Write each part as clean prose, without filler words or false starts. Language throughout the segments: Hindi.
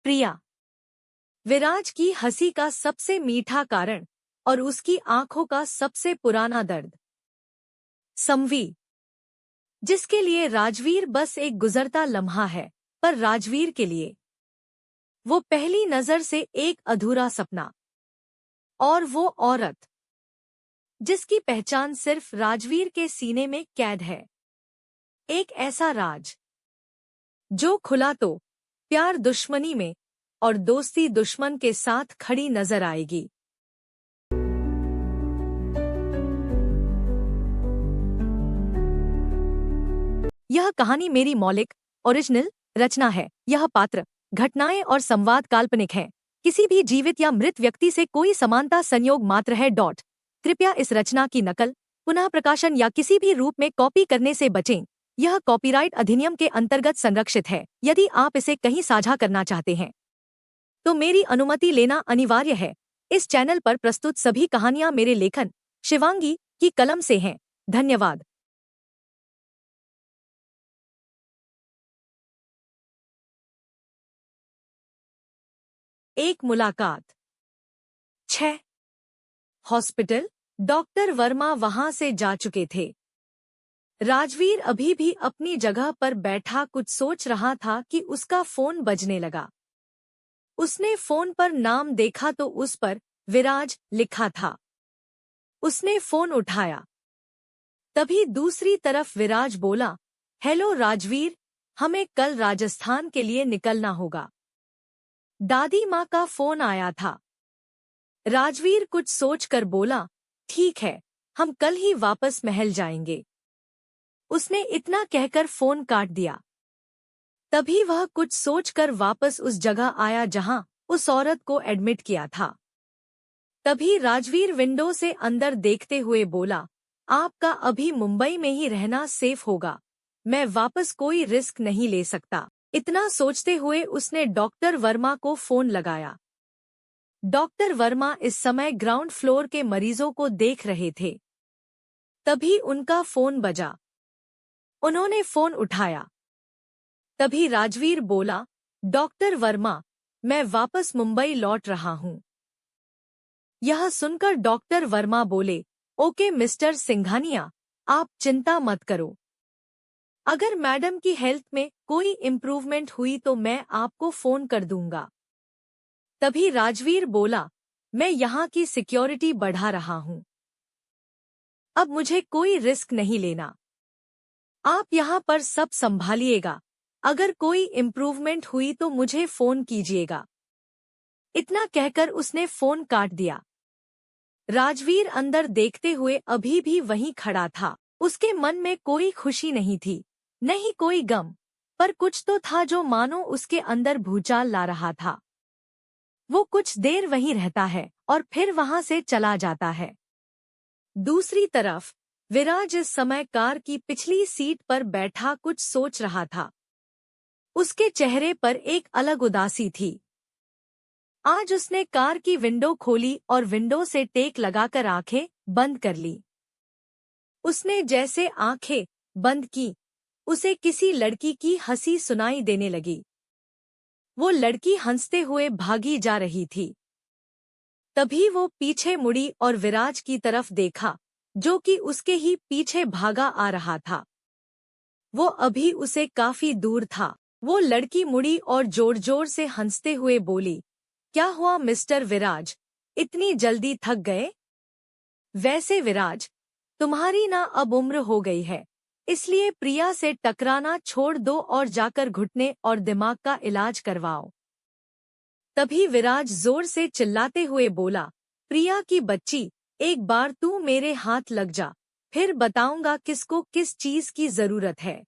प्रिया, विराज की हंसी का सबसे मीठा कारण और उसकी आंखों का सबसे पुराना दर्द। समवी, जिसके लिए राजवीर बस एक गुजरता लम्हा है, पर राजवीर के लिए वो पहली नजर से एक अधूरा सपना। और वो औरत जिसकी पहचान सिर्फ राजवीर के सीने में कैद है। एक ऐसा राज जो खुला तो प्यार दुश्मनी में और दोस्ती दुश्मन के साथ खड़ी नजर आएगी। यह कहानी मेरी मौलिक ओरिजिनल रचना है। यह पात्र, घटनाएं और संवाद काल्पनिक हैं। किसी भी जीवित या मृत व्यक्ति से कोई समानता संयोग मात्र है। कृपया इस रचना की नकल, पुनः प्रकाशन या किसी भी रूप में कॉपी करने से बचें। यह कॉपीराइट अधिनियम के अंतर्गत संरक्षित है। यदि आप इसे कहीं साझा करना चाहते हैं तो मेरी अनुमति लेना अनिवार्य है। इस चैनल पर प्रस्तुत सभी कहानियां मेरे लेखन शिवांगी की कलम से हैं। धन्यवाद। एक मुलाकात। 6। हॉस्पिटल। डॉक्टर वर्मा वहां से जा चुके थे। राजवीर अभी भी अपनी जगह पर बैठा कुछ सोच रहा था कि उसका फोन बजने लगा। उसने फोन पर नाम देखा तो उस पर विराज लिखा था। उसने फोन उठाया। तभी दूसरी तरफ विराज बोला, हेलो राजवीर, हमें कल राजस्थान के लिए निकलना होगा। दादी माँ का फोन आया था। राजवीर कुछ सोचकर बोला, ठीक है, हम कल ही वापस महल जाएंगे। उसने इतना कहकर फोन काट दिया। तभी वह कुछ सोचकर वापस उस जगह आया जहां उस औरत को एडमिट किया था। तभी राजवीर विंडो से अंदर देखते हुए बोला, आपका अभी मुंबई में ही रहना सेफ होगा। मैं वापस कोई रिस्क नहीं ले सकता। इतना सोचते हुए उसने डॉक्टर वर्मा को फोन लगाया। डॉक्टर वर्मा इस समय ग्राउंड फ्लोर के मरीजों को देख रहे थे। तभी उनका फोन बजा। उन्होंने फोन उठाया। तभी राजवीर बोला, डॉक्टर वर्मा, मैं वापस मुंबई लौट रहा हूं। यह सुनकर डॉक्टर वर्मा बोले, ओके मिस्टर सिंघानिया, आप चिंता मत करो। अगर मैडम की हेल्थ में कोई इम्प्रूवमेंट हुई तो मैं आपको फोन कर दूंगा। तभी राजवीर बोला, मैं यहाँ की सिक्योरिटी बढ़ा रहा हूँ। अब मुझे कोई रिस्क नहीं लेना। आप यहाँ पर सब संभालिएगा। अगर कोई इम्प्रूवमेंट हुई तो मुझे फोन कीजिएगा। इतना कहकर उसने फोन काट दिया। राजवीर अंदर देखते हुए अभी भी वहीं खड़ा था। उसके मन में कोई खुशी नहीं थी, नहीं कोई गम, पर कुछ तो था जो मानो उसके अंदर भूचाल ला रहा था। वो कुछ देर वहीं रहता है और फिर वहां से चला जाता है। दूसरी तरफ विराज इस समय कार की पिछली सीट पर बैठा कुछ सोच रहा था। उसके चेहरे पर एक अलग उदासी थी। आज उसने कार की विंडो खोली और विंडो से टेक लगाकर आंखें बंद कर ली। उसने जैसे आंखें बंद की, उसे किसी लड़की की हंसी सुनाई देने लगी। वो लड़की हंसते हुए भागी जा रही थी। तभी वो पीछे मुड़ी और विराज की तरफ देखा, जो कि उसके ही पीछे भागा आ रहा था। वो अभी उसे काफी दूर था। वो लड़की मुड़ी और जोर जोर से हंसते हुए बोली, क्या हुआ मिस्टर विराज, इतनी जल्दी थक गए? वैसे विराज, तुम्हारी ना अब उम्र हो गई है, इसलिए प्रिया से टकराना छोड़ दो और जाकर घुटने और दिमाग का इलाज करवाओ। तभी विराज जोर से चिल्लाते हुए बोला, प्रिया की बच्ची, एक बार तू मेरे हाथ लग जा, फिर बताऊंगा किसको किस चीज की जरूरत है।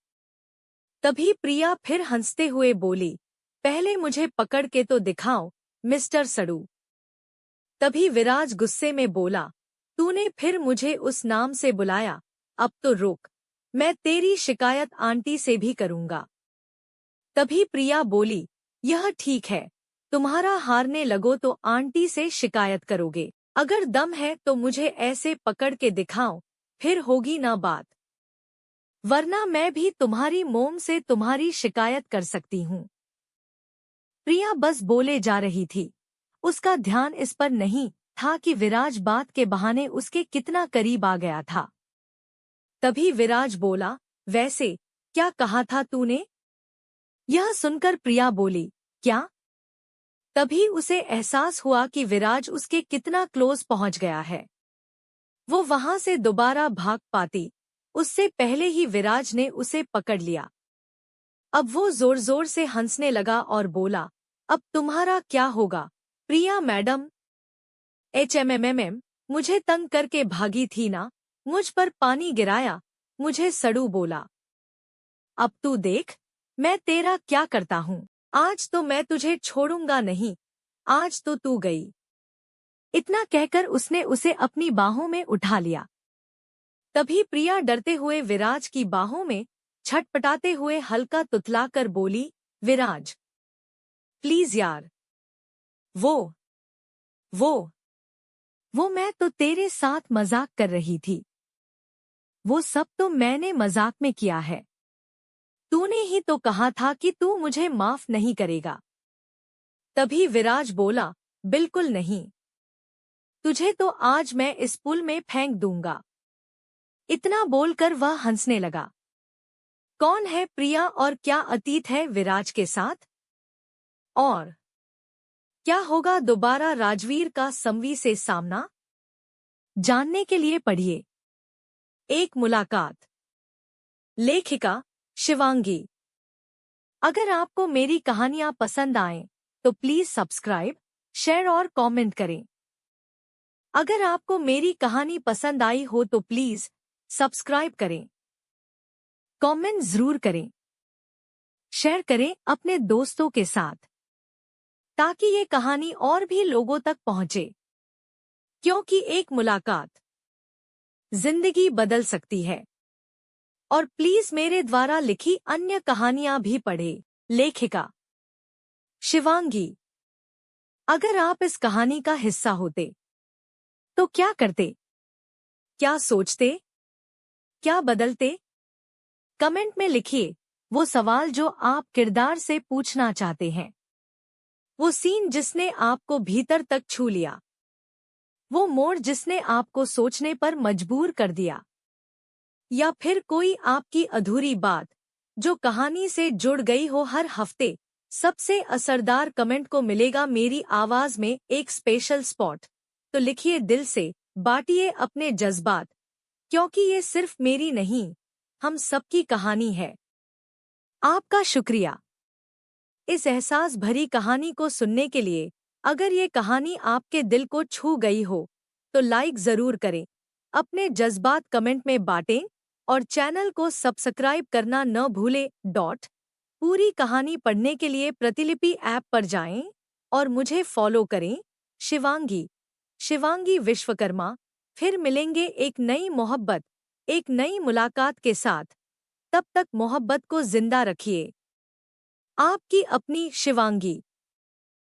तभी प्रिया फिर हंसते हुए बोली, पहले मुझे पकड़ के तो दिखाओ मिस्टर सड़ू। तभी विराज गुस्से में बोला, तूने फिर मुझे उस नाम से बुलाया, अब तो रुक, मैं तेरी शिकायत आंटी से भी करूंगा। तभी प्रिया बोली, यह ठीक है, तुम्हारा हारने लगो तो आंटी से शिकायत करोगे। अगर दम है तो मुझे ऐसे पकड़ के दिखाओ, फिर होगी ना बात, वरना मैं भी तुम्हारी मोम से तुम्हारी शिकायत कर सकती हूँ। प्रिया बस बोले जा रही थी। उसका ध्यान इस पर नहीं था कि विराज बात के बहाने उसके कितना करीब आ गया था। तभी विराज बोला, वैसे क्या कहा था तूने? यह सुनकर प्रिया बोली, क्या? तभी उसे एहसास हुआ कि विराज उसके कितना क्लोज पहुंच गया है। वो वहां से दोबारा भाग पाती, उससे पहले ही विराज ने उसे पकड़ लिया। अब वो जोर जोर से हंसने लगा और बोला, अब तुम्हारा क्या होगा प्रिया मैडम? मुझे तंग करके भागी थी ना, मुझ पर पानी गिराया, मुझे सड़ू बोला। अब तू देख मैं तेरा क्या करता हूँ। आज तो मैं तुझे छोड़ूंगा नहीं, आज तो तू गई। इतना कहकर उसने उसे अपनी बाहों में उठा लिया। तभी प्रिया डरते हुए विराज की बाहों में छटपटाते हुए हल्का तुतलाकर बोली, विराज प्लीज यार, वो वो वो मैं तो तेरे साथ मजाक कर रही थी। वो सब तो मैंने मजाक में किया है। तूने ही तो कहा था कि तू मुझे माफ नहीं करेगा। तभी विराज बोला, बिल्कुल नहीं, तुझे तो आज मैं इस पुल में फेंक दूंगा। इतना बोलकर वह हंसने लगा। कौन है प्रिया और क्या अतीत है विराज के साथ? और क्या होगा दोबारा राजवीर का संवी से सामना? जानने के लिए पढ़िए एक मुलाकात। लेखिका शिवांगी। अगर आपको मेरी कहानियां पसंद आएं, तो प्लीज सब्सक्राइब, शेयर और कमेंट करें। अगर आपको मेरी कहानी पसंद आई हो तो प्लीज सब्सक्राइब करें, कमेंट जरूर करें, शेयर करें अपने दोस्तों के साथ, ताकि ये कहानी और भी लोगों तक पहुंचे। क्योंकि एक मुलाकात जिंदगी बदल सकती है। और प्लीज मेरे द्वारा लिखी अन्य कहानियां भी पढ़ें। लेखिका शिवांगी। अगर आप इस कहानी का हिस्सा होते तो क्या करते? क्या सोचते? क्या बदलते? कमेंट में लिखिए वो सवाल जो आप किरदार से पूछना चाहते हैं। वो सीन जिसने आपको भीतर तक छू लिया। वो मोड़ जिसने आपको सोचने पर मजबूर कर दिया। या फिर कोई आपकी अधूरी बात जो कहानी से जुड़ गई हो। हर हफ्ते सबसे असरदार कमेंट को मिलेगा मेरी आवाज में एक स्पेशल स्पॉट। तो लिखिए दिल से, बांटिए अपने जज्बात, क्योंकि ये सिर्फ मेरी नहीं, हम सबकी कहानी है। आपका शुक्रिया इस एहसास भरी कहानी को सुनने के लिए। अगर ये कहानी आपके दिल को छू गई हो तो लाइक जरूर करें, अपने जज्बात कमेंट में बांटें और चैनल को सब्सक्राइब करना न भूलें। पूरी कहानी पढ़ने के लिए प्रतिलिपि ऐप पर जाएं और मुझे फॉलो करें। शिवांगी विश्वकर्मा। फिर मिलेंगे एक नई मोहब्बत, एक नई मुलाकात के साथ। तब तक मोहब्बत को जिंदा रखिए। आपकी अपनी शिवांगी।